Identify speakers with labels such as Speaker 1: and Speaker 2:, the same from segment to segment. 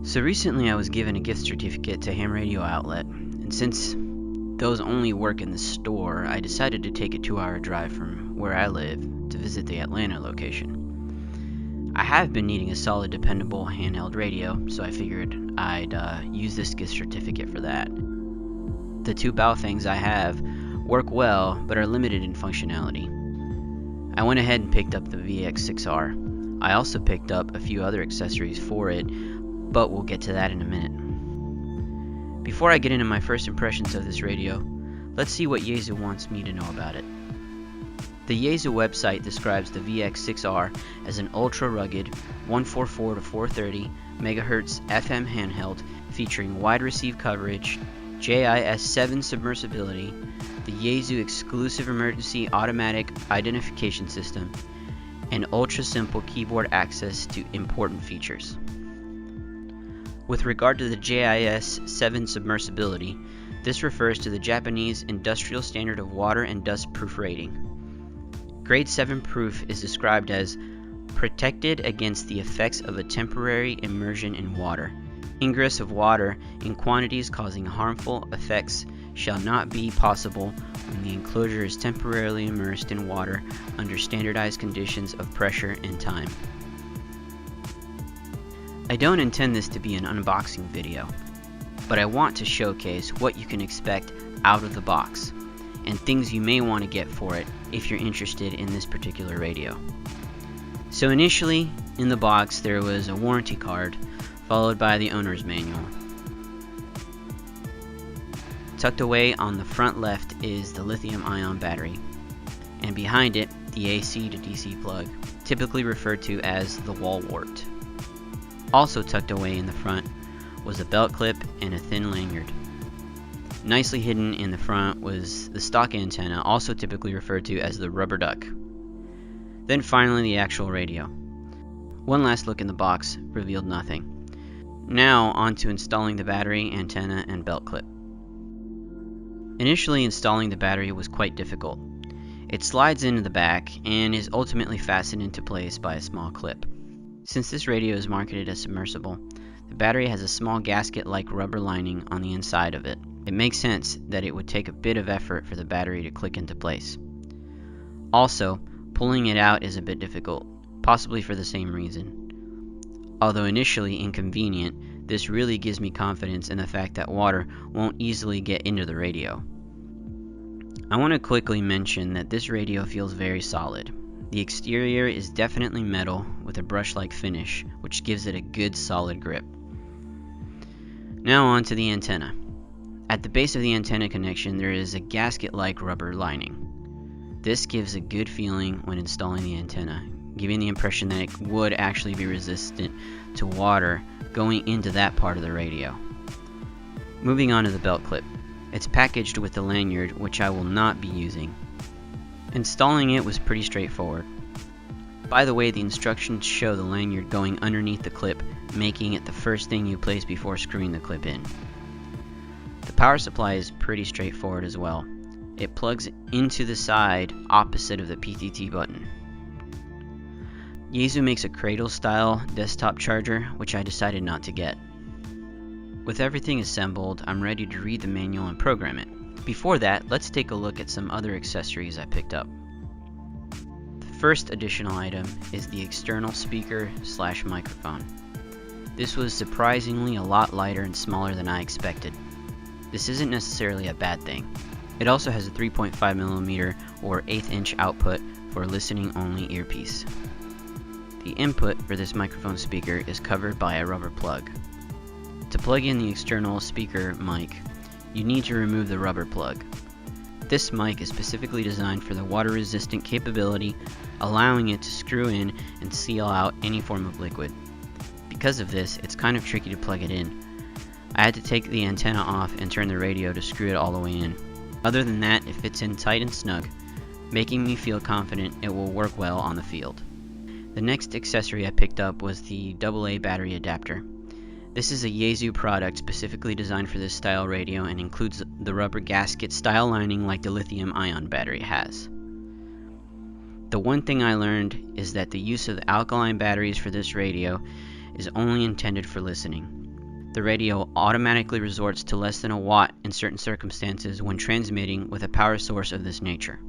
Speaker 1: So recently I was given a gift certificate to Ham Radio Outlet, and since those only work in the store, I decided to take a 2-hour drive from where I live to visit the Atlanta location. I have been needing a solid, dependable handheld radio, so I figured I'd use this gift certificate for that. The two Baofangs I have work well, but are limited in functionality. I went ahead and picked up the VX-6R. I also picked up a few other accessories for it, but we'll get to that in a minute. Before I get into my first impressions of this radio, let's see what Yaesu wants me to know about it. The Yaesu website describes the VX-6R as an ultra-rugged 144 to 430 MHz FM handheld featuring wide receive coverage, JIS 7 submersibility, the Yaesu exclusive emergency automatic identification system, and ultra-simple keyboard access to important features. With regard to the JIS 7 submersibility, this refers to the Japanese industrial standard of water and dust proof rating. Grade 7 proof is described as protected against the effects of a temporary immersion in water. Ingress of water in quantities causing harmful effects shall not be possible when the enclosure is temporarily immersed in water under standardized conditions of pressure and time. I don't intend this to be an unboxing video, but I want to showcase what you can expect out of the box, and things you may want to get for it if you're interested in this particular radio. So initially, in the box there was a warranty card, followed by the owner's manual. Tucked away on the front left is the lithium-ion battery, and behind it, the AC to DC plug, typically referred to as the wall wart. Also tucked away in the front was a belt clip and a thin lanyard. Nicely hidden in the front was the stock antenna, also typically referred to as the rubber duck. Then finally the actual radio. One last look in the box revealed nothing. Now on to installing the battery, antenna, and belt clip. Initially installing the battery was quite difficult. It slides into the back and is ultimately fastened into place by a small clip. Since this radio is marketed as submersible, the battery has a small gasket-like rubber lining on the inside of it. It makes sense that it would take a bit of effort for the battery to click into place. Also, pulling it out is a bit difficult, possibly for the same reason. Although initially inconvenient, this really gives me confidence in the fact that water won't easily get into the radio. I want to quickly mention that this radio feels very solid. The exterior is definitely metal with a brush-like finish, which gives it a good solid grip. Now on to the antenna. At the base of the antenna connection there is a gasket-like rubber lining. This gives a good feeling when installing the antenna, giving the impression that it would actually be resistant to water going into that part of the radio. Moving on to the belt clip. It's packaged with the lanyard, which I will not be using. Installing it was pretty straightforward. By the way, the instructions show the lanyard going underneath the clip, making it the first thing you place before screwing the clip in. The power supply is pretty straightforward as well. It plugs into the side opposite of the PTT button. Yaesu makes a cradle-style desktop charger, which I decided not to get. With everything assembled, I'm ready to read the manual and program it. Before that, let's take a look at some other accessories I picked up. The first additional item is the external speaker/microphone. This was surprisingly a lot lighter and smaller than I expected. This isn't necessarily a bad thing. It also has a 3.5mm or 1/8 inch output for a listening only earpiece. The input for this microphone speaker is covered by a rubber plug. To plug in the external speaker mic, you need to remove the rubber plug. This mic is specifically designed for the water resistant capability, allowing it to screw in and seal out any form of liquid. Because of this, it's kind of tricky to plug it in. I had to take the antenna off and turn the radio to screw it all the way in. Other than that, it fits in tight and snug, making me feel confident it will work well on the field. The next accessory I picked up was the AA battery adapter. This is a Yaesu product specifically designed for this style radio and includes the rubber gasket style lining like the lithium-ion battery has. The one thing I learned is that the use of the alkaline batteries for this radio is only intended for listening. the radio automatically resorts to less than a watt in certain circumstances when transmitting with a power source of this nature.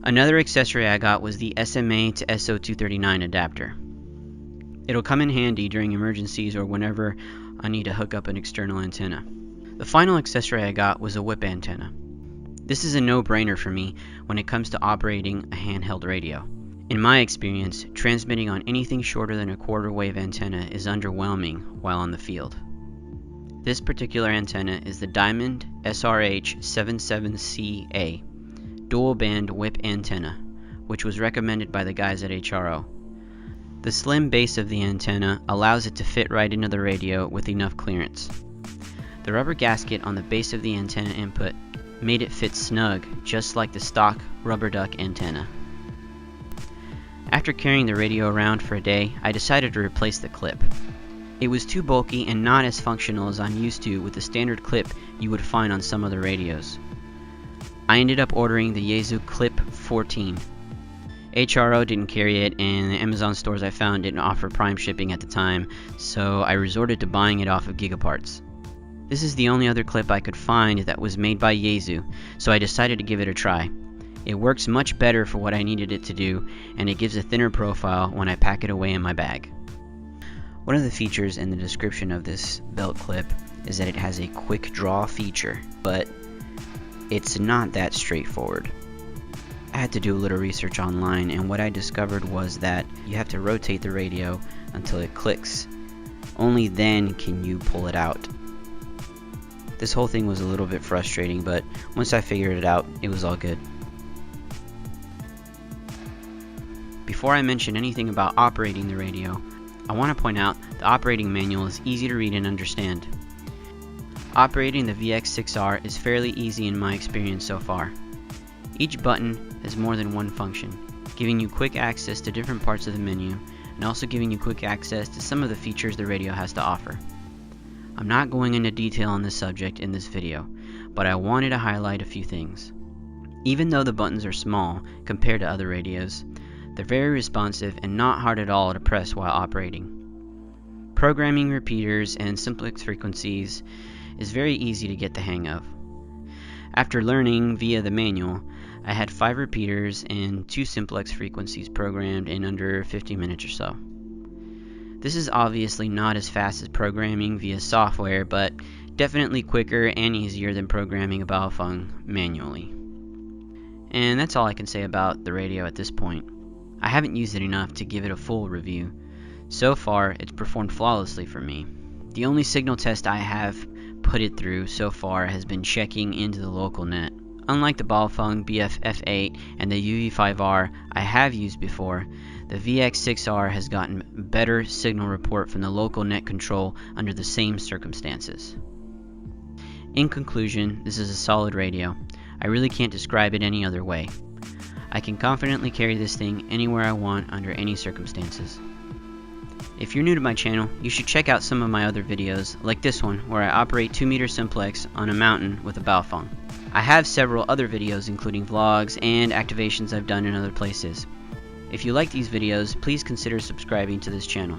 Speaker 1: Another accessory I got was the SMA to SO239 adapter. It'll come in handy during emergencies or whenever I need to hook up an external antenna. The final accessory I got was a whip antenna. This is a no-brainer for me when it comes to operating a handheld radio. In my experience, transmitting on anything shorter than a quarter wave antenna is underwhelming while on the field. This particular antenna is the Diamond SRH77CA dual band whip antenna, which was recommended by the guys at HRO. The slim base of the antenna allows it to fit right into the radio with enough clearance. The rubber gasket on the base of the antenna input made it fit snug, just like the stock rubber duck antenna. After carrying the radio around for a day, I decided to replace the clip. It was too bulky and not as functional as I'm used to with the standard clip you would find on some other radios. I ended up ordering the Yeasu Clip-14. HRO didn't carry it, and the Amazon stores I found didn't offer prime shipping at the time, so I resorted to buying it off of Gigaparts. This is the only other clip I could find that was made by Yaesu, so I decided to give it a try. It works much better for what I needed it to do, and it gives a thinner profile when I pack it away in my bag. One of the features in the description of this belt clip is that it has a quick draw feature, but it's not that straightforward. I had to do a little research online, and what I discovered was that you have to rotate the radio until it clicks. Only then can you pull it out. This whole thing was a little bit frustrating, but once I figured it out, it was all good. Before I mention anything about operating the radio, I want to point out the operating manual is easy to read and understand. Operating the VX-6R is fairly easy in my experience so far. Each button has more than one function, giving you quick access to different parts of the menu, and also giving you quick access to some of the features the radio has to offer. I'm not going into detail on this subject in this video, but I wanted to highlight a few things. Even though the buttons are small compared to other radios, they're very responsive and not hard at all to press while operating. Programming repeaters and simplex frequencies is very easy to get the hang of. After learning via the manual, I had 5 repeaters and 2 simplex frequencies programmed in under 50 minutes or so. This is obviously not as fast as programming via software, but definitely quicker and easier than programming a Baofeng manually. And that's all I can say about the radio at this point. I haven't used it enough to give it a full review. So far, it's performed flawlessly for me. The only signal test I have put it through so far has been checking into the local net. Unlike the Baofeng BF-F8 and the UV5R I have used before, the VX-6R has gotten better signal report from the local net control under the same circumstances. In conclusion, this is a solid radio. I really can't describe it any other way. I can confidently carry this thing anywhere I want under any circumstances. If you're new to my channel, you should check out some of my other videos, like this one where I operate 2-meter simplex on a mountain with a Baofeng. I have several other videos including vlogs and activations I've done in other places. If you like these videos, please consider subscribing to this channel.